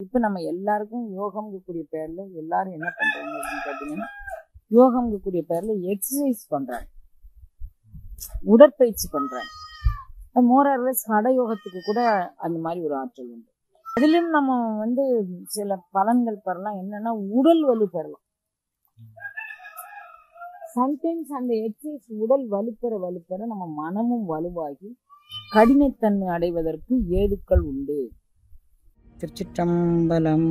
இப்ப நம்ம எல்லாருக்கும் யோகம்ங்கக்கூடிய பேர்ல எல்லாரும் என்ன பண்றாங்க அப்படின்னு பாத்தீங்கன்னா, யோகம்ங்கக்கூடிய பேர்ல எக்ஸசைஸ் பண்றாங்க, உடற்பயிற்சி பண்றாங்க. மோரர்லெஸ் ஹடயோகத்துக்கு கூட அந்த மாதிரி ஒரு ஆற்றல் உண்டு. அதிலும் நம்ம சில பலன்கள் பெறலாம். என்னன்னா, உடல் வலு பெறலாம். சம்டைம்ஸ் அந்த எக்ஸசைஸ் உடல் வலுப்பெற நம்ம மனமும் வலுவாகி கடினத்தன்மை அடைவதற்கு ஏதுக்கள் உண்டு. திருச்சிற்றம்பலம்.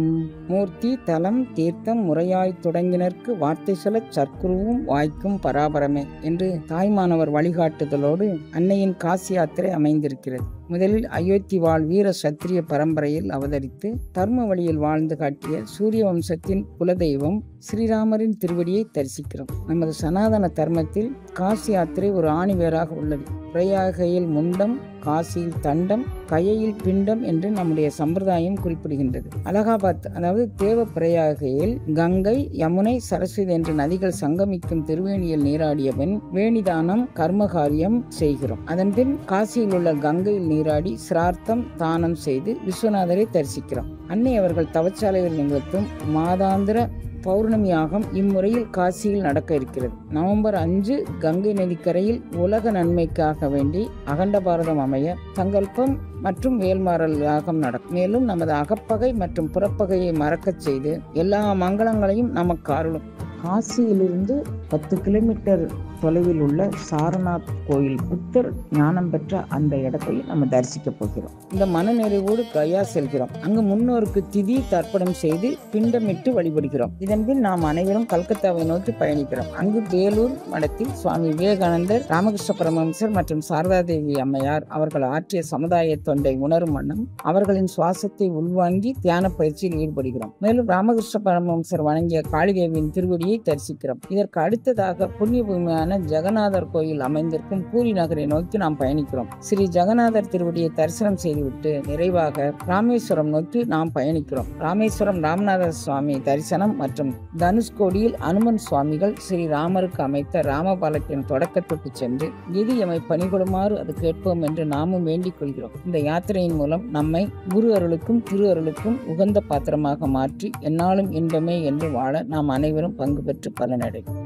மூர்த்தி தலம் தீர்த்தம் முறையாய் தொடங்கினர்க்கு வார்த்தை சொல்லச் சற்குருவும் வாய்க்கும் பராபரமே என்று தாய்மானவர் வழிகாட்டுதலோடு அன்னையின் காசி யாத்திரை அமைந்திருக்கிறது. முதலில் அயோத்தி வாழ் வீர சத்திரிய பரம்பரையில் அவதரித்து தர்ம வழியில் வாழ்ந்து காட்டிய சூரிய வம்சத்தின் குலதெய்வம் ஸ்ரீராமரின் திருவடியை தரிசிக்கிறோம். நமது சனாதன தர்மத்தில் காசி யாத்திரை ஒரு ஆணிவேராக உள்ளது. பிரயாகையில் முண்டம், காசியில் தண்டம், கயையில் பிண்டம் என்று நம்முடைய சம்பிரதாயம் குறிப்பிடுகின்றது. அலகாபாத் அதாவது தேவ பிரயாகையில் கங்கை, யமுனை, சரஸ்வதி என்ற நதிகள் சங்கமிக்கும் திருவேணியில் நீராடிய பின் வேணிதானம் கர்மகாரியம் செய்கிறோம். அதன்பின் காசியில் உள்ள கங்கையில் நீராடி சிரார்த்தம் தானம் செய்து விஸ்வநாதரை தரிசிக்கிறோம். அன்னை அவர்கள் தவச்சாலையில் நிகழ்த்தும் மாதாந்திர பௌர்ணமி யாகம் இம்முறையில் காசியில் நடக்க இருக்கிறது. நவம்பர் 5 கங்கை நதிக்கரையில் உலக நன்மைக்காக வேண்டி அகண்ட பாரதம் அமைய சங்கல்பம் மற்றும் வேல்மாறல் யாகம் நடக்கும். மேலும் நமது அகப்பகை மற்றும் புறப்பகையை மறக்கச் செய்து எல்லா மங்களங்களையும் நமக்கு அருளும். காசியிலிருந்து 10 கிலோமீட்டர் தொலைவில் உள்ள சாரநாத் கோயில் புத்தர் ஞானம் பெற்ற அந்த இடத்தை நம்ம தரிசிக்க போகிறோம். இந்த மனநிறைவோடு கயா செல்கிறோம். அங்கு முன்னோருக்கு திதி தர்ப்பணம் செய்து பிண்டமிட்டு வழிபடுகிறோம். இதன்பின் நாம் அனைவரும் கல்கத்தாவை நோக்கி பயணிக்கிறோம். அங்கு வேலூர் மடத்தில் சுவாமி விவேகானந்தர், ராமகிருஷ்ண பரமஹம்சர் மற்றும் சாரதா தேவி அம்மையார் அவர்கள் ஆற்றிய சமுதாய தொண்டை உணரும் வண்ணம் அவர்களின் சுவாசத்தை உள்வாங்கி தியான பயிற்சியில் ஈடுபடுகிறோம். மேலும் ராமகிருஷ்ண பரமஹம்சர் வணங்கிய காளிதேவியின் திருவடியை தரிசிக்கிறோம். இதற்கு அடுத்ததாக புண்ணிய பூமியான ஜெகநாதர் கோயில் அமைந்திருக்கும் பூரி நகரை நோக்கி நாம் பயணிக்கிறோம். ஸ்ரீ ஜெகநாதர் திருவடியை தரிசனம் செய்துவிட்டு நிறைவாக ராமேஸ்வரம் நோக்கி நாம் பயணிக்கிறோம். ராமேஸ்வரம் ராமநாத சுவாமி தரிசனம் மற்றும் தனுஷ்கோடியில் அனுமன் சுவாமிகள் ஸ்ரீ ராமருக்கு அமைத்த ராமபாலத்தின் தொடக்கத்துக்கு சென்று எது எமை பணிகொடுமாறு அது கேட்போம் என்று நாமும் வேண்டிக் கொள்கிறோம். இந்த யாத்திரையின் மூலம் நம்மை குரு அருளுக்கும் திரு அருளுக்கும் உகந்த பாத்திரமாக மாற்றி எந்நாளும் இன்பமே என்று வாழ நாம் அனைவரும் பங்கு பெற்று பலனடைவோம்.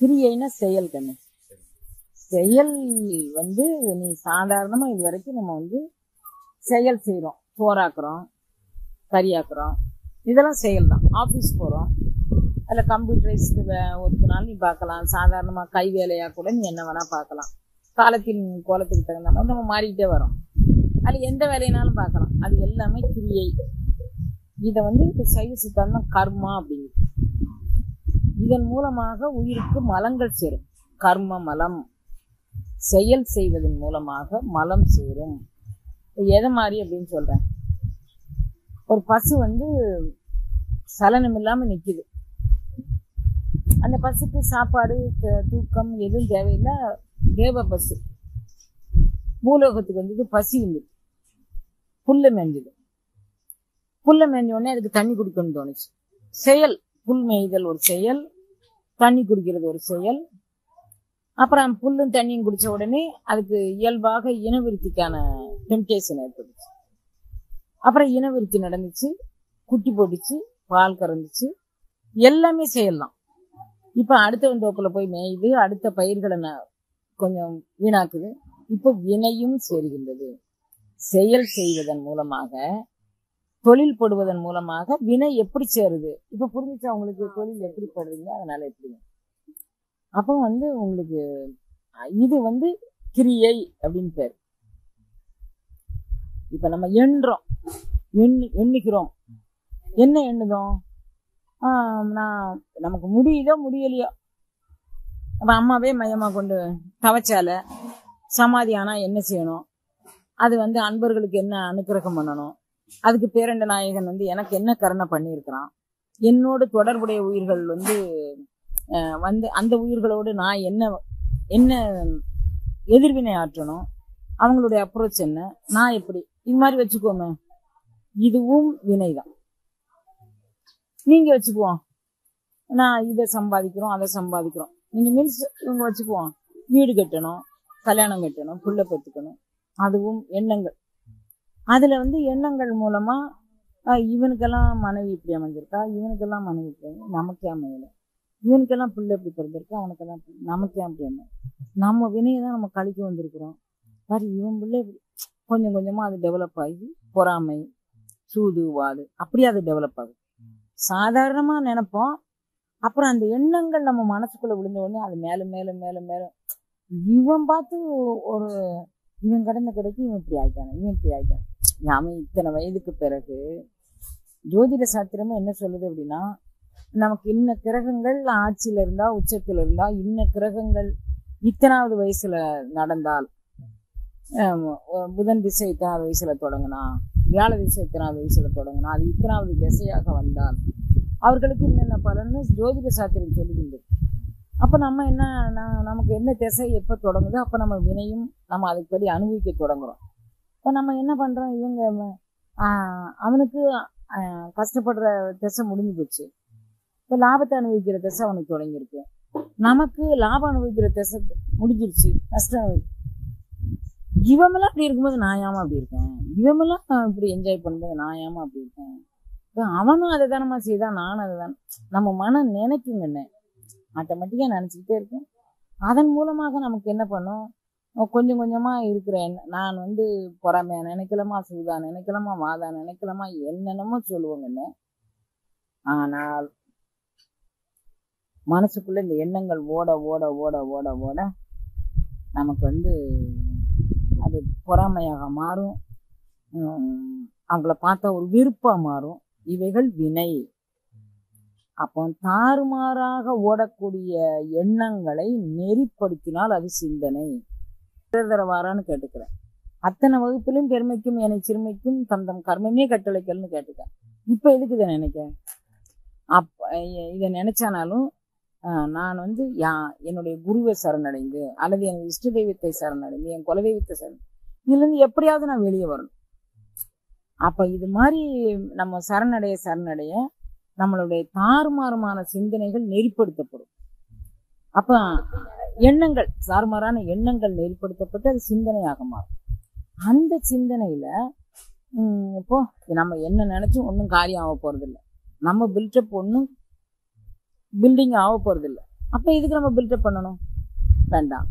கிரியைனா செயல் கண்ணு. செயல் நீ சாதாரணமா இது வரைக்கும் நம்ம செயல் செய்யறோம், சோறாக்குறோம், கறியாக்குறோம், இதெல்லாம் செயல் தான். ஆபீஸ் போறோம், அதில் கம்ப்யூட்டரைஸ்டு ஒர்க்குனாலும் நீ பார்க்கலாம். சாதாரணமா கை வேலையா கூட நீ என்ன வேணா பார்க்கலாம். காலத்தின் கோலத்துக்கு தகுந்த மாதிரி நம்ம மாறிக்கிட்டே வரோம். அது எந்த வேலையினாலும் பார்க்கலாம். அது எல்லாமே கிரியை. இதை சைவ சித்தாந்தம் கர்மா அப்படிங்குது. இதன் மூலமாக உயிருக்கு மலங்கள் சேரும். கர்ம மலம். செயல் செய்வதன் மூலமாக மலம் சேரும். எதை மாதிரி அப்படின்னு சொல்றேன். ஒரு பசு சலனம் இல்லாம நிக்குது. அந்த பசுக்கு சாப்பாடு, தூக்கம் எதுவும் தேவையில்லை. தேவ பசு பூலோகத்துக்கு பசி இருந்தது. புல்ல மேய்ஞ்சது. புல்ல மேய்ஞ்ச உடனே அதுக்கு தண்ணி குடிக்கணும்னு தோணுச்சு. செயல். புல் மேய்தல் ஒரு செயல், தண்ணி குடிக்கிறது ஒரு செயல். அப்புறம் புல்லும் தண்ணியும் குடிச்ச உடனே அதுக்கு இயல்பாக இனவிருத்திக்கான டெம்டேஷன் ஏற்பட்டுச்சு. அப்புறம் இனவிருத்தி நடந்துச்சு, குட்டி போட்டுச்சு, பால் கறந்துச்சு, எல்லாமே செயல்லாம். இப்ப அடுத்த தோப்புல போய் மேயுது, அடுத்த பயிர்களை கொஞ்சம் வீணாக்குது. இப்ப வினையும் சேருகின்றது. செயல் செய்வதன் மூலமாக, தொழில் போடுவதன் மூலமாக வினை எப்படி சேருது இப்ப புரிஞ்சுச்சா உங்களுக்கு? தொழில் எப்படி படுறீங்க, அதனால எப்படி. அப்போ உங்களுக்கு இது கிரியை அப்படின்னு பேர். இப்ப நம்ம எண்ணுகிறோம். என்ன எண்ணுதோம்? நமக்கு முடியுதோ முடியலையோ, அப்ப அம்மாவே மையமா கொண்டு தவச்சால சமாதி ஆனா என்ன செய்யணும், அது அன்பர்களுக்கு என்ன அனுக்கிரகம் பண்ணணும், அதுக்கு பேரண்ட நாயகன் எனக்கு என்ன கருணை பண்ணியிருக்கிறான், என்னோடு தொடர்புடைய உயிர்கள் அந்த உயிர்களோடு நான் என்ன எதிர்வினை ஆற்றணும், அவங்களுடைய அப்ரோச் என்ன, நான் எப்படி, இது மாதிரி வச்சுக்கோமே. இதுவும் வினைதான். நீங்க வச்சுக்குவோம், நான் இதை சம்பாதிக்கிறோம் அதை சம்பாதிக்கிறோம். நீங்க மீன்ஸ் இவங்க வச்சுக்குவோம், வீடு கட்டணும், கல்யாணம் கட்டணும், புள்ள பெற்றுக்கணும், அதுவும் எண்ணங்கள். அதுல வந்து எண்ணங்கள் மூலமா இவனுக்கெல்லாம் மனைவி இப்படி அமைஞ்சிருக்கா, இவனுக்கெல்லாம் மனைவி இப்படி நமக்கே அமையல, இவனுக்கெல்லாம் புள்ள இப்படி பிறந்திருக்கா, அவனுக்கெல்லாம் நமக்கே அப்படி அமைய, நம்ம வினையை தான் நம்ம கழிக்க வந்திருக்கிறோம். சரி, இவன் பிள்ளை கொஞ்சம் கொஞ்சமா அது டெவலப் ஆகி பொறாமை, சூது, வாது, அப்படியே அது டெவலப் ஆகுது. சாதாரணமா நினைப்போம். அப்புறம் அந்த எண்ணங்கள் நம்ம மனசுக்குள்ள விழுந்த உடனே அது மேல மேல மேல மேல இவன் பார்த்து ஒரு இவன் கடந்த கிடைக்கு இவன் இப்படி ஆயிட்டானே, இவன் இப்படி ஆயிட்டான். நாம இத்தனை வயதுக்கு பிறகு ஜோதிட சாஸ்திரமே என்ன சொல்லுது அப்படின்னா, நமக்கு இன்ன கிரகங்கள் ஆட்சியில இருந்தா, உச்சத்துல இருந்தா, இன்ன கிரகங்கள் இத்தனாவது வயசுல நடந்தால், புதன் திசை இத்தனாவது வயசுல தொடங்கினா, வியாழ திசை இத்தனாவது வயசுல தொடங்கினா, அது இத்தனாவது திசையாக வந்தால் அவர்களுக்கு என்னென்ன பலன்னு ஜோதிட சாஸ்திரம் சொல்லுகின்றது. அப்ப நம்ம என்ன, நமக்கு என்ன திசை எப்ப தொடங்குதோ அப்ப நம்ம வினையும் நம்ம அதுபடி அனுபவிக்க தொடங்குறோம். இப்ப நம்ம என்ன பண்றோம், இவங்க அவனுக்கு கஷ்டப்படுற திசை முடிஞ்சு போச்சு, இப்ப லாபத்தை அனுபவிக்கிற திசை அவனுக்கு தொடங்கியிருக்கு. நமக்கு லாபம் அனுபவிக்கிற திசை முடிஞ்சிருச்சு, கஷ்டம். இவமெல்லாம் அப்படி இருக்கும்போது நான் ஏமா அப்படி இருக்கேன், இவமெல்லாம் இப்படி என்ஜாய் பண்ணும்போது நான் ஏமா அப்படி இருக்கேன், அவனும் அதை தானமா செய்தான், நானும் அதை தான். நம்ம மனம் நினைக்குங்கண்ணே, ஆட்டோமேட்டிக்கா நினைச்சுக்கிட்டே இருக்கும். அதன் மூலமாக நமக்கு என்ன பண்ணும், கொஞ்சம் கொஞ்சமா இருக்கிற நான் வந்து பொறாமையா நினைக்கலாமா, சூதா நினைக்கலாமா, வாதா நினைக்கலாமா, என்னென்னமோ சொல்லுவோங்கண்ணே. ஆனால் மனசுக்குள்ள இந்த எண்ணங்கள் ஓட ஓட ஓட ஓட ஓட நமக்கு வந்து அது பொறாமையாக மாறும், அவங்கள பார்த்தா ஒரு விருப்பா மாறும். இவைகள் வினை. அப்போ தாறுமாறாக ஓடக்கூடிய எண்ணங்களை நெறிப்படுத்தினால் அது சிந்தனை. தரவாரான்னு கேட்டுக்கிறேன். அத்தனை வகுப்பிலும் பெருமைக்கும் என்னை சிறுமைக்கும் தம் தம் கர்மமே கட்டளைக்கல்னு கேட்டுக்கிறேன். இப்ப எதுக்கு இதை நினைக்க? இதை நினைச்சானாலும் நான் வந்து என்னுடைய குருவை சரணடைந்து அல்லது என் இஷ்ட தெய்வத்தை சரணடைந்து என் குலதெய்வத்தை இதுல இருந்து எப்படியாவது நான் வெளியே வரணும். அப்ப இது மாதிரி நம்ம சரணடைய நம்மளுடைய தாறுமாறுமான சிந்தனைகள் நெறிப்படுத்தப்படும். அப்ப எண்ணங்கள், தாறுமாறான எண்ணங்கள் நெறிப்படுத்தப்பட்டு அது சிந்தனையாக மாறும். அந்த சிந்தனையில இப்போ நம்ம என்ன நினைச்சும் ஒன்றும் காரியம் ஆக போறது இல்லை, நம்ம பில்டப் ஒன்றும் பில்டிங் ஆக போறது இல்லை. அப்ப இதுக்கு நம்ம பில்டப் பண்ணணும் வேண்டாம்.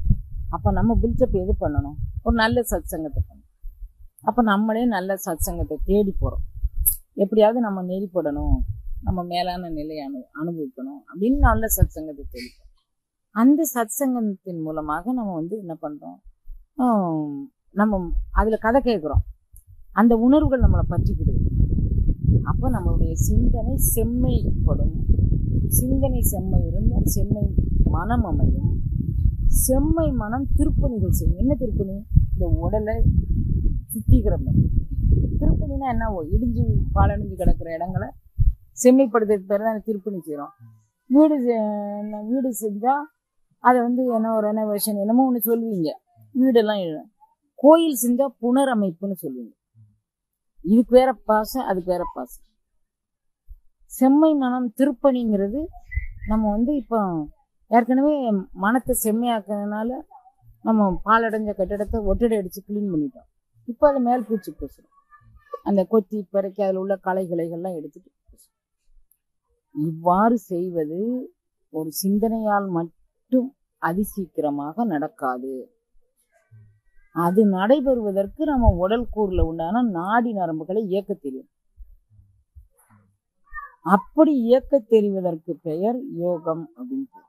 அப்ப நம்ம பில்டப் எது பண்ணணும், ஒரு நல்ல சத்சங்கத்தை பண்ணணும். அப்ப நம்மளே நல்ல சத்சங்கத்தை தேடி போறோம். எப்படியாவது நம்ம நெறிப்படணும், நம்ம மேலான நிலையை அனுபவிக்கணும் அப்படின்னு நல்ல சத்சங்கத்தை தேடி போறோம். அந்த சத்சங்கத்தின் மூலமாக நம்ம வந்து என்ன பண்றோம், நம்ம அதுல கதை கேட்கிறோம், அந்த உணர்வுகள் நம்மளை பற்றிக்கிடுது. அப்ப நம்மளுடைய சிந்தனை செம்மைப்படும். சிந்தனை செம்மை இருந்தால் செம்மை மனம் அமையும். செம்மை மனம் திருப்பணிகள் செய்யும். என்ன திருப்பணி? இந்த உடலை சுத்திகரம். திருப்பணினா என்ன? இடிஞ்சு பாலடைஞ்சு கிடக்கிற இடங்களை செம்மைப்படுத்துறது பேர் தான் திருப்பணி செய்யறோம். வீடு செஞ்சா அதை வந்து என்ன ஒரு ரெனோவேஷன் என்னமோ ஒண்ணு சொல்லுவீங்க. வீடெல்லாம் கோயில் செஞ்சா புனரமைப்புன்னு சொல்லுவீங்க. இதுக்கு வேற பாச, அதுக்கு வேற பாச. செம்மை மனம் திருப்பணிங்கிறது நம்ம வந்து இப்போ ஏற்கனவே மனத்தை செம்மையாக்குறதுனால நம்ம பாலடைஞ்ச கட்டிடத்தை ஒட்டடை அடிச்சு கிளீன் பண்ணிட்டோம். இப்போ அதை மேல் பூச்சி பூசுறோம். அந்த கொத்தி பிறக்கி அதில் உள்ள களைகளைகள்லாம் எடுத்துட்டு இவ்வாறு செய்வது ஒரு சிந்தனையால் மட்டும் அதிசீக்கிரமாக நடக்காது. அது நடைபெறுவதற்கு நம்ம உடல் கூறுல உண்டான நாடி நரம்புகளை இயக்க தெரியும். அப்படி இயக்க தெரிவதற்கு பெயர் யோகம் அப்படின்னு.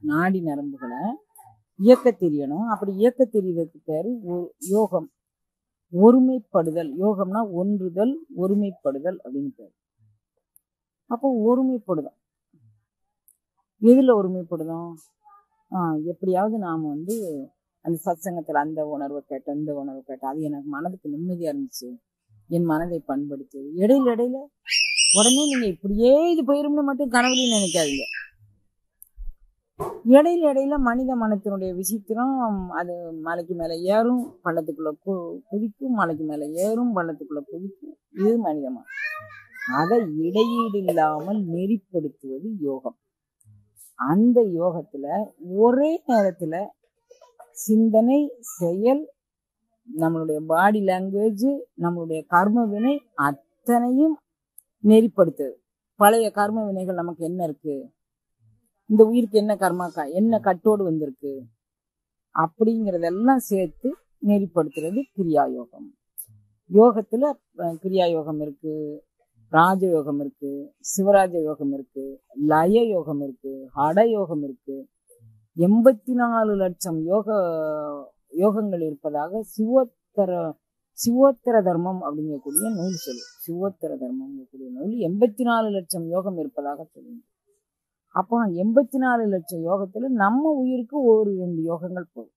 நாடி நரம்புகளை இயக்க தெரியணும். அப்படி இயக்க தெரிவதற்கு பெயர் யோகம். ஒருமைப்படுதல். யோகம்னா ஒன்றுதல், ஒருமைப்படுதல் அப்படின்னு பேர். அப்போ ஒருமைப்படுதல் எதுல ஒருமைப்படுதோம்? எப்படியாவது நாம வந்து அந்த சத்சங்கத்துல அந்த உணர்வை கேட்டோம், இந்த உணர்வை கேட்டோம், அது எனக்கு மனதுக்கு நிம்மதியா இருந்துச்சு, என் மனதை பண்படுத்து. இடையில உடனே நீங்க இப்படியே இது போயிரும்னு மட்டும் கனவுலையும் நினைக்காதீங்க. இடையில மனித மனத்தினுடைய விசித்திரம். அது மலைக்கு மேல ஏறும், பள்ளத்துக்குள்ள குதிக்கும், மலைக்கு மேல ஏறும், பள்ளத்துக்குள்ள குதிக்கும். இது மனித மனம். அதை இடையீடு இல்லாமல் நெறிப்படுத்துவது யோகம். அந்த யோகத்துல ஒரே நேரத்துல சிந்தனை, செயல், நம்மளுடைய பாடி லாங்குவேஜ், நம்மளுடைய கர்ம வினை அத்தனையும் நெறிப்படுத்துது. பழைய கர்ம வினைகள் நமக்கு என்ன இருக்கு, இந்த உயிருக்கு என்ன கர்மாக்கா, என்ன கட்டோடு வந்திருக்கு அப்படிங்கிறதெல்லாம் சேர்த்து நெறிப்படுத்துறது கிரியா யோகம். யோகத்துல கிரியா யோகம் இருக்கு, ராஜயோகம் இருக்கு, சிவராஜ யோகம் இருக்கு, லய யோகம் இருக்கு, ஹட யோகம் இருக்கு. 84 லட்சம் யோகங்கள் இருப்பதாக சிவோத்தர தர்மம் அப்படிங்கக்கூடிய நூல் சொல்லு. சிவோத்தர தர்மம் நூல் 84 லட்சம் யோகம் இருப்பதாக சொல்லுங்க. அப்போ 84 லட்சம் யோகத்துல நம்ம உயிருக்கு 1-2 யோகங்கள் போகும்.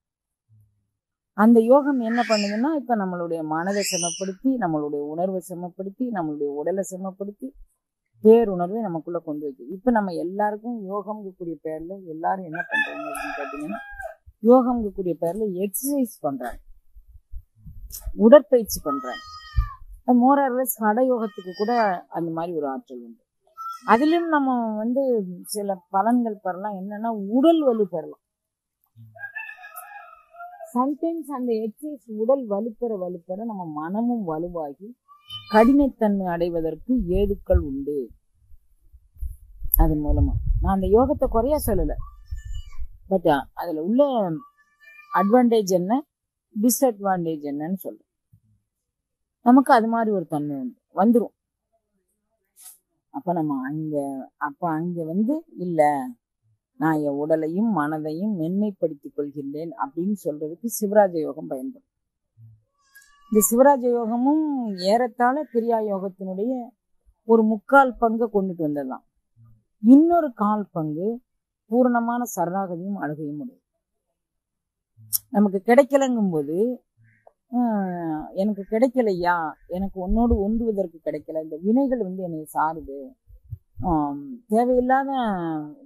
அந்த யோகம் என்ன பண்ணுதுன்னா, இப்ப நம்மளுடைய மனதை செமப்படுத்தி, நம்மளுடைய உணர்வை செமப்படுத்தி, நம்மளுடைய உடலை செமப்படுத்தி பேருணர்வை நமக்குள்ள கொண்டு வைக்குது. இப்ப நம்ம எல்லாருக்கும் யோகம்ங்கக்கூடிய பேர்ல எல்லாரும் என்ன பண்றாங்க அப்படின்னு கேட்டீங்கன்னா, யோகம்ங்கக்கூடிய பேர்ல எக்ஸசைஸ் பண்றாங்க, உடற்பயிற்சி பண்றாங்க. மோரர்லெஸ் ஹட யோகத்துக்கு கூட அந்த மாதிரி ஒரு ஆற்றல் உண்டு. அதிலும் நம்ம சில பலன்கள் பெறலாம். என்னன்னா, உடல் வலு பெறலாம். சம்டைம்ஸ் அந்த எக்ஸசைஸ் உடல் வலுப்பெற நம்ம மனமும் வலுவாகி கடினத்தன்மை அடைவதற்கு ஏதுக்கள் உண்டு. அதன் மூலமா நான் அந்த யோகத்தை குறைய சொல்லல, பட் அதுல உள்ள அட்வான்டேஜ் என்ன, டிஸ்அட்வான்டேஜ் என்னன்னு சொல்றேன். நமக்கு அது மாதிரி ஒரு தன்மை வந்துடும். அப்ப நம்ம அங்க இல்ல, நான் என் உடலையும் மனதையும் மென்மைப்படுத்திக் கொள்கின்றேன் அப்படின்னு சொல்றதுக்கு சிவராஜ யோகம் பயன்படும். இந்த சிவராஜ யோகமும் ஏறத்தாழ கிரியா யோகத்தினுடைய ஒரு 3/4 பங்கு கொண்டுட்டு வந்ததுதான். இன்னொரு 1/4 பங்கு பூரணமான சரணாகதியும் அழுகையும் உடையது. நமக்கு கிடைக்கலங்கும் போது, எனக்கு கிடைக்கலையா, எனக்கு உன்னோடு ஒன்றுவதற்கு கிடைக்கல, இந்த வினைகள் என்னை சாருது, தேவையில்லாத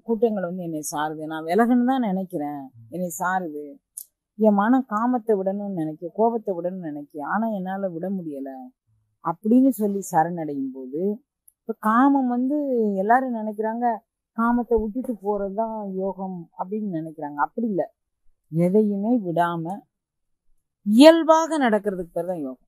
கூட்டங்கள் என்னை சாருது, நான் விலகன்னு தான் நினைக்கிறேன், என்னை சாருது, என் மன காமத்தை விடணும்னு நினைக்க, கோபத்தை விடணும்னு நினைக்க, ஆனா என்னால விட முடியல அப்படின்னு சொல்லி சரணடையும் போது, இப்ப காமம் எல்லாரும் நினைக்கிறாங்க காமத்தை விட்டுட்டு போறதுதான் யோகம் அப்படின்னு நினைக்கிறாங்க. அப்படி இல்லை, எதையுமே விடாம இயல்பாக நடக்கிறதுக்கு பேர் தான் யோகம்.